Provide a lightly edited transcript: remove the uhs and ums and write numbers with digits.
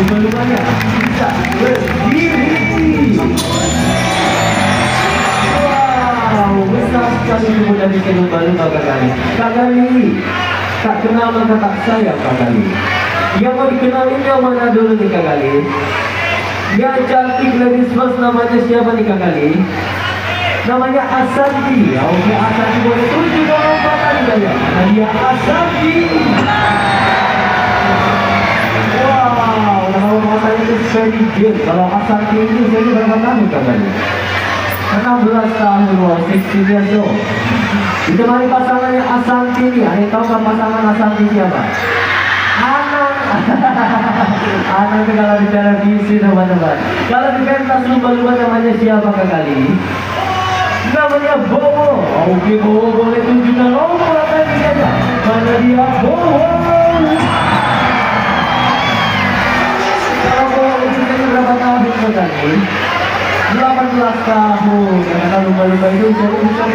lumba-lumbanya bisa berdiri. Wow, besar sekali tubuh dari si lumba-lumba Kak Gali. Kak Gali, tak kenal maka tak sayang Kak Gali. Yang mau dikenalin yang mana dulu nih Kak Gali? Yang cantik ladies first namanya siapa nih Kak Gali? Namanya Asanti. Ya, oke, Asanti boleh tunjuk lompatan saya. Nah, dia Asanti. Wow, nama lompatannya itu very good. Kalau Asanti itu saya berapa tahun Kak Gali? 16 tahun, wow, 16 years old. Ditemani pasangannya Asanti nih. Ada yang tahu kan pasangan Asanti siapa? Anang. Anang itu kalau di televisi teman-teman. Kalau di pentas lumba-lumba namanya siapa Kak Gali? Namanya Bowo. Oke, Bowo boleh tunjukkan lompatan saja. Mana dia Bowo? Kalau Bowo usianya berapa tahun Kak Gali? 18 tahun. Karena lumba-lumba itu jadi